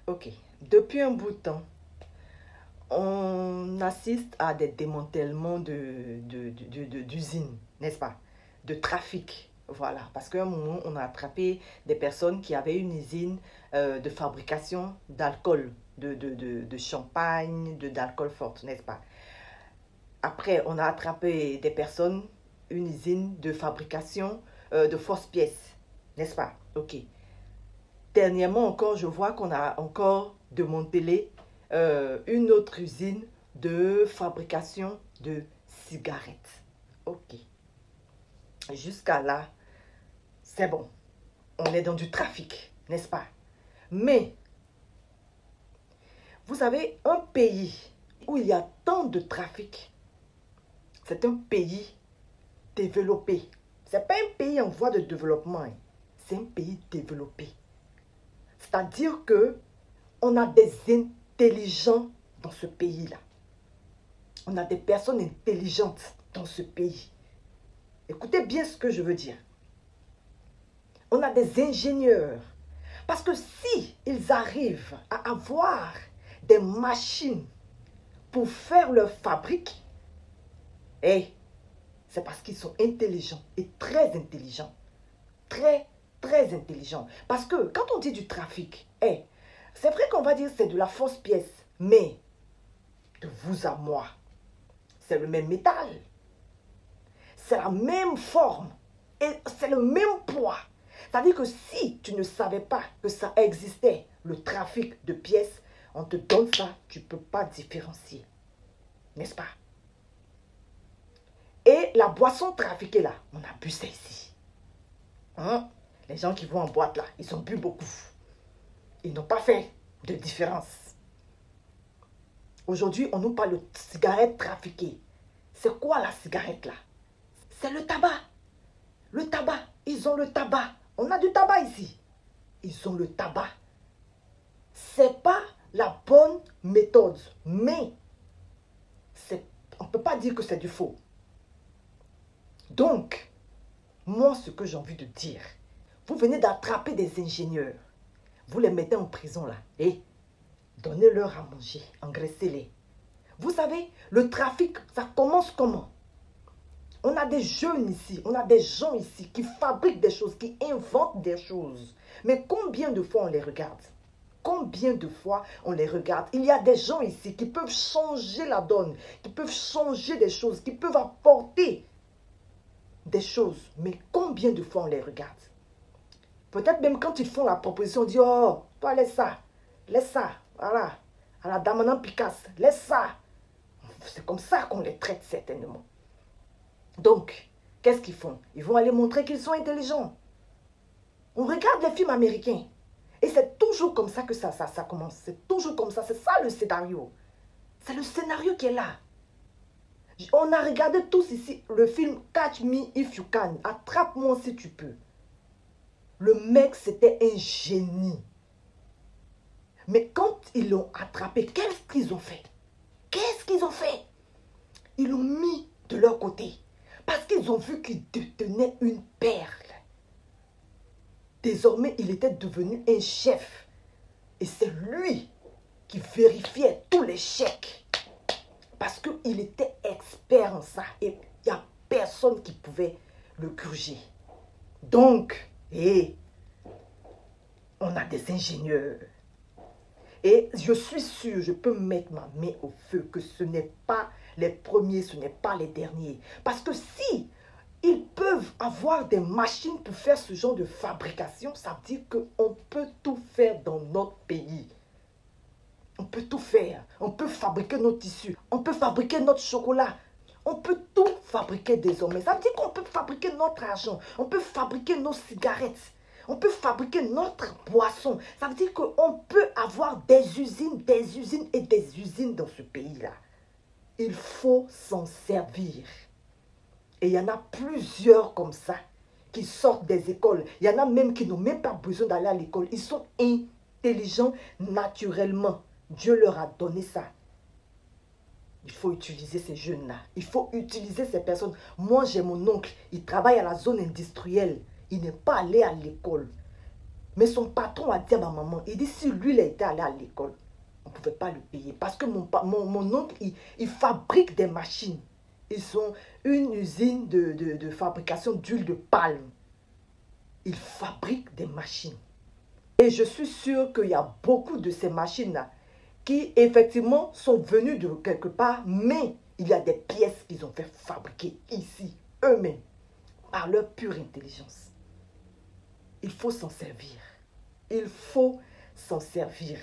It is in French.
Ok. Depuis un bout de temps, on assiste à des démantèlements d'usines, n'est-ce pas? De trafic. Voilà. Parce qu'à un moment, on a attrapé des personnes qui avaient une usine de fabrication d'alcool, de champagne, d'alcool fort, n'est-ce pas? Après, on a attrapé des personnes, une usine de fabrication de fausses pièces, n'est-ce pas? Ok. Dernièrement encore, je vois qu'on a encore démantelé une autre usine de fabrication de cigarettes. Ok. Jusqu'à là, c'est bon. On est dans du trafic, n'est-ce pas? Mais, vous savez, un pays où il y a tant de trafic, c'est un pays développé. Ce n'est pas un pays en voie de développement, hein. C'est un pays développé. C'est-à-dire que on a des intelligents dans ce pays-là. On a des personnes intelligentes dans ce pays. Écoutez bien ce que je veux dire. On a des ingénieurs. Parce que si ils arrivent à avoir des machines pour faire leur fabrique, hey, c'est parce qu'ils sont intelligents et très intelligents. Très, très intelligents. Parce que quand on dit du trafic, hey, c'est vrai qu'on va dire que c'est de la fausse pièce, mais de vous à moi, c'est le même métal. C'est la même forme. Et c'est le même poids. C'est-à-dire que si tu ne savais pas que ça existait, le trafic de pièces, on te donne ça, tu ne peux pas différencier. N'est-ce pas? Et la boisson trafiquée là, on a bu ça ici. Hein? Les gens qui vont en boîte là, ils ont bu beaucoup. Ils n'ont pas fait de différence. Aujourd'hui, on nous parle de cigarettes trafiquées. C'est quoi la cigarette là? C'est le tabac. Le tabac. Ils ont le tabac. On a du tabac ici. Ils ont le tabac. C'est pas la bonne méthode. Mais on ne peut pas dire que c'est du faux. Donc, moi, ce que j'ai envie de dire, vous venez d'attraper des ingénieurs. Vous les mettez en prison là. Et donnez-leur à manger. Engraissez-les. Vous savez, le trafic, ça commence comment? On a des jeunes ici, on a des gens ici qui fabriquent des choses, qui inventent des choses. Mais combien de fois on les regarde? Combien de fois on les regarde? Il y a des gens ici qui peuvent changer la donne, qui peuvent changer des choses, qui peuvent apporter des choses. Mais combien de fois on les regarde? Peut-être même quand ils font la proposition, on dit, oh, toi laisse ça, voilà, à la Damanan Picasse, laisse ça. C'est comme ça qu'on les traite certainement. Donc, qu'est-ce qu'ils font? Ils vont aller montrer qu'ils sont intelligents. On regarde les films américains. Et c'est toujours comme ça que ça commence. C'est toujours comme ça. C'est ça le scénario. C'est le scénario qui est là. On a regardé tous ici le film Catch Me If You Can. Attrape-moi si tu peux. Le mec, c'était un génie. Mais quand ils l'ont attrapé, qu'est-ce qu'ils ont fait? Qu'est-ce qu'ils ont fait? Ils l'ont mis de leur côté. Parce qu'ils ont vu qu'il détenait une perle. Désormais, il était devenu un chef. Et c'est lui qui vérifiait tous les chèques. Parce qu'il était expert en ça. Et il n'y a personne qui pouvait le gruger. Donc, on a des ingénieurs. Et je suis sûr, je peux mettre ma main au feu que ce n'est pas les premiers, ce n'est pas les derniers. Parce que si ils peuvent avoir des machines pour faire ce genre de fabrication, ça veut dire qu'on peut tout faire dans notre pays. On peut tout faire. On peut fabriquer nos tissus. On peut fabriquer notre chocolat. On peut tout fabriquer désormais. Ça veut dire qu'on peut fabriquer notre argent. On peut fabriquer nos cigarettes. On peut fabriquer notre boisson. Ça veut dire qu'on peut avoir des usines et des usines dans ce pays-là. Il faut s'en servir. Et il y en a plusieurs comme ça qui sortent des écoles. Il y en a même qui n'ont même pas besoin d'aller à l'école. Ils sont intelligents naturellement. Dieu leur a donné ça. Il faut utiliser ces jeunes-là. Il faut utiliser ces personnes. Moi, j'ai mon oncle. Il travaille à la zone industrielle. Il n'est pas allé à l'école. Mais son patron a dit à ma maman, il dit si lui il était allé à l'école, on ne pouvait pas le payer. Parce que mon oncle, il fabrique des machines. Ils ont une usine de fabrication d'huile de palme. Ils fabriquent des machines. Et je suis sûre qu'il y a beaucoup de ces machines-là qui effectivement sont venues de quelque part, mais il y a des pièces qu'ils ont fait fabriquer ici, eux-mêmes, par leur pure intelligence. Il faut s'en servir. Il faut s'en servir.